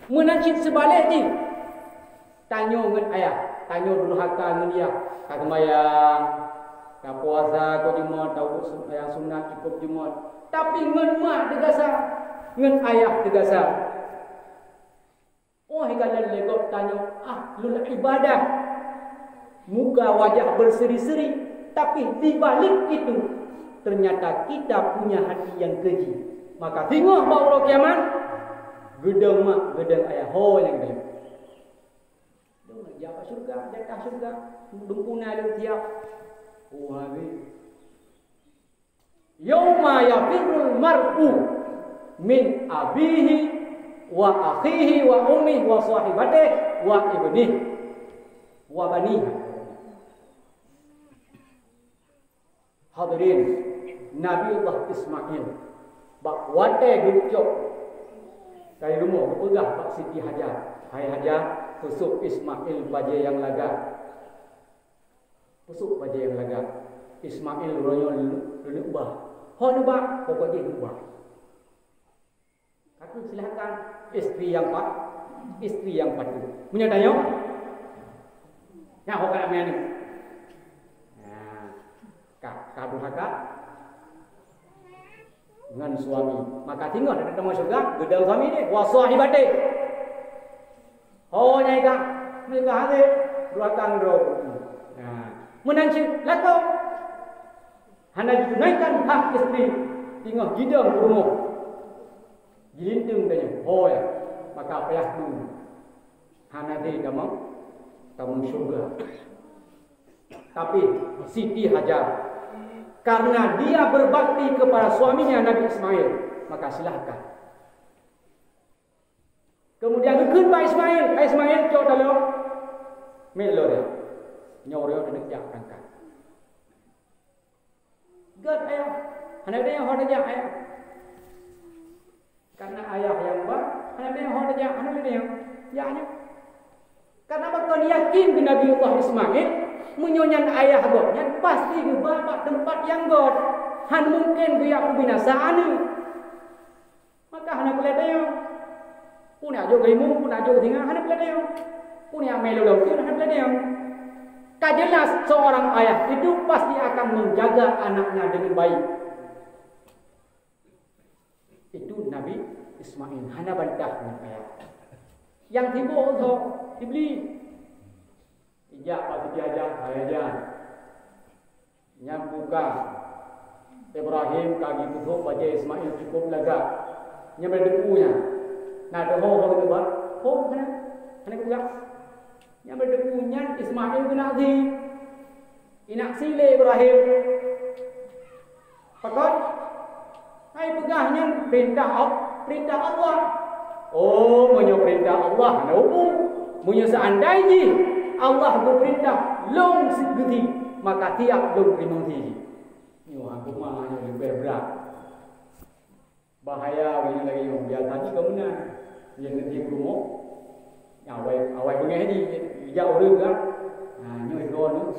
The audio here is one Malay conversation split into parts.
Menacit sebalik ni. Tanya dengan ayah, tanya durhaka dengan dia. Kak sembahyang, kak puasa kau jemaat, tahu yang sunat cukup jemaat. Tapi dengan mak tegasa, dengan ayah tegasa. Oh, hikalan legok tanya, lul ibadah. Muka wajah berseri-seri, tapi di balik itu ternyata kita punya hati yang keji. Maka tengok bahawa kiamat, gedeng mak, gedeng ayah, ho yang gedeng. Jawab syurga, jatah syurga, dungkuna lu tiap. Oh habis. Yauma yafirrul mar'u min abihi wa akhihi wa ummihi wa sahibatihi wa ibnihi wa banihi. Hadirin, Nabiullah Ismail bak wate gucok dari rumah berpegah Pak Siti Hajar. Hai Hajar, pusuk Ismail baja yang laga. Pusuk baja yang laga. Ismail royo lubah. Ho lubah, pokoknya lubah. Kata silakan istri yang patuh. Punya tanya? Ya, ho kana ni. Kak durhaka dengan suami. Maka tinggal dekat temu surga, gedang suami dia, wa sahibati. Oh nyai kak, mereka ada dua tangro. Menanci laku, hendak ditunaikan hak istri, tinggal gidang rumah, gilintung tanya. Oh ya, maka payah tu, hendak di kamu surga. Tapi Siti Hajar, karena dia berbakti kepada suaminya Nabi Ismail, maka silahkan. Kemudian ikut Pak Ismail cok dalam melo dia. Nyoreo dan jak angkat. God ayah, anak dia yang hendak jak ayah. Karena ayah yang bah, anak dia yang hendak jak, anak dia yang jaknya. Karena bakal yakin ke Nabiullah Ismail menyonyan ayah godnya pasti ke bapak tempat yang god. Han mungkin dia kebinasaan. Maka anak dia punya jo gaimu, punya jo tinggal, hanya peladang. Punya melo lautin, hanya peladang. Jelas seorang ayah itu pasti akan menjaga anaknya dengan baik. Itu Nabi Ismail, hanya bantah dengan ayah. Yang tiba itu dibeli. Ijak pasti diajar, ayah. Yang buka Ibrahim kaki tutup baca Ismail cukup laga. Yang berdebunya. Nah, ada ho itu buat, mana kuliah? Yang berdebunya Ismail bin Abi, inak sile Ibrahim. Pakot, hai pegahnya perintah Allah. Oh, punya perintah Allah, ada hukum. Punya seandainya Allah berperintah long segeti, maka tiap long terima diri. Ini aku mahanya lebih berat. Bahaya begini lagi yang biar tadi kau mana yang nanti rumah awai pengen di jauh dulu kan nyoy don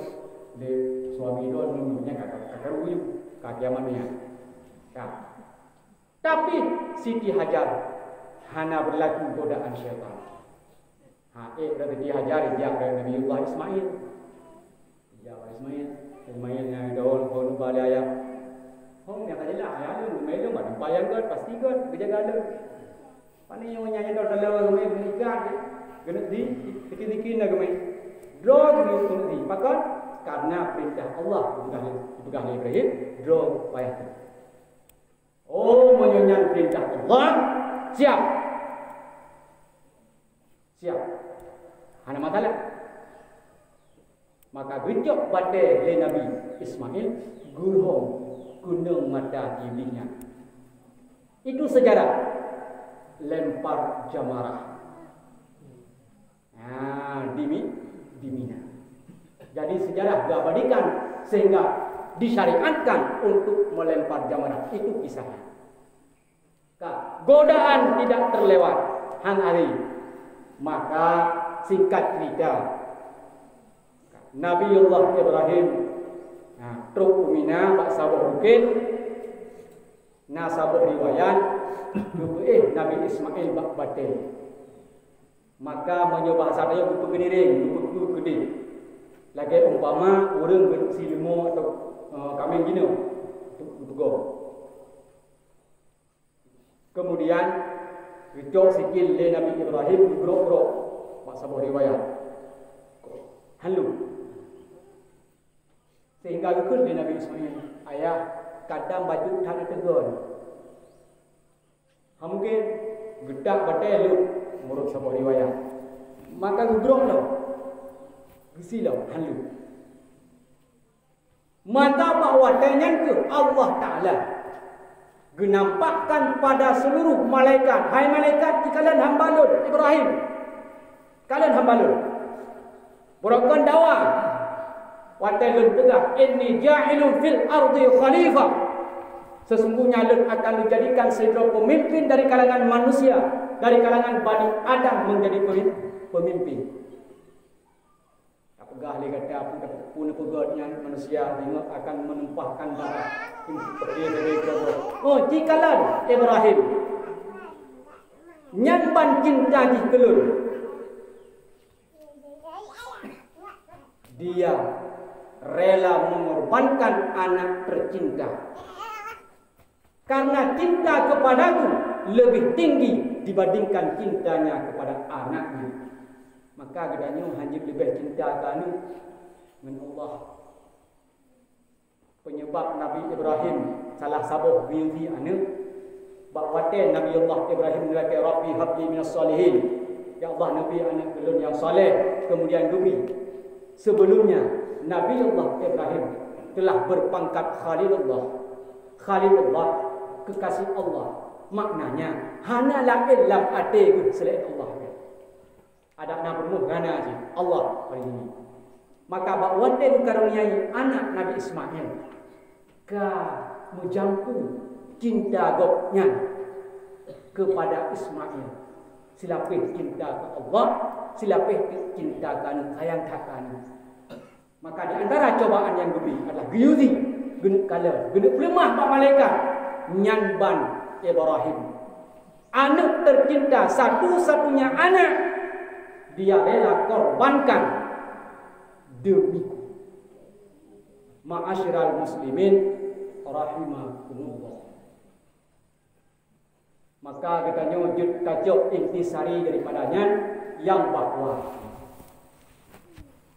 de suami don punya kakak ruyu kaki amannya tapi Siti Hajar hana berlaku godaan syaitan berarti dihajar dia dari Nabiullah Ismail Ismailnya daun kau balaya. Oh, yang kaya lah, ayah lu, melu mana bayang god, pasti god, kejaga lu. Pani yang nyanyi dor dalam rumah menikah, genut di, tikin nak kemai, draw genut di, pakon karena perintah Allah dipegang Ibrahim, draw payah. Oh, menyunyan perintah Allah, siap, hana masalah. Maka gejok bate le Nabi Ismail gurhong. Gunung mata iblisnya. Itu sejarah lempar jamarah. Di Mina. Jadi sejarah diabadikan sehingga disyariatkan untuk melempar jamarah. Itu kisahnya. Godaan tidak terlewat hari. Maka singkat cerita Nabiullah Ibrahim truk Mina Pak Sabah Bukit Nasabah riwayat Nabi Ismail bak batin. Maka menyoba saya buku geniring, buku gede. Lagi umpama orang berusi limo atau kambing gini, buku. Kemudian Ricok sikil le Nabi Ibrahim gerok-gerok mak sabah riwayat. Halu. Sehingga ikut le Nabi Ismail, ayah kadang baju tak ada tegon. Mungkin gedak batai lu menurut sabah riwayat. Maka gerok lo. Gisi lo halu. Mata bahawa tanya ke Allah Ta'ala genampakkan pada seluruh malaikat. Hai malaikat, di kalian hambalun Ibrahim. Kalian hambalun. Berakan dawa. Watalun tegak. Inni ja'ilun fil ardi khalifah. Sesungguhnya lun akan dijadikan sebagai pemimpin dari kalangan manusia. Dari kalangan Bani Adam menjadi pemimpin. Apakah dia kata pun pegodnya manusia tengok akan menumpahkan darah. Oh, jikalau Ibrahim nyamban cinta di kelul, dia rela mengorbankan anak tercinta. Karena cinta kepadaku lebih tinggi dibandingkan cintanya kepada anaknya. Maka gedanya hanya lebih cinta kanu dengan Allah. Penyebab Nabi Ibrahim salah sabuh biuti anak bakwate Nabi Allah Ibrahim melaki Rabbi habli minas salihin. Ya Allah, Nabi anak belum yang saleh. Kemudian dubi. Sebelumnya Nabi Allah Ibrahim telah berpangkat Khalilullah. Khalilullah, kekasih Allah. Maknanya hana la illam ate selain Allah. Ada nama bermuhana aja Allah hari ini. Maka bakwate dikaruniai anak Nabi Ismail ka menjampu cinta gopnya kepada Ismail. Silapih cinta ke Allah, silapih cinta kan sayang takkan. Maka di antara cobaan yang lebih adalah giyuzi, genuk kala, genuk lemah pak malaikat nyanban Ibrahim. Anak tercinta, satu-satunya anak dia rela korbankan demiku. Ma'asyiral muslimin rahimakumullah. Maka kita nyujud tajuk intisari daripadanya yang bahwa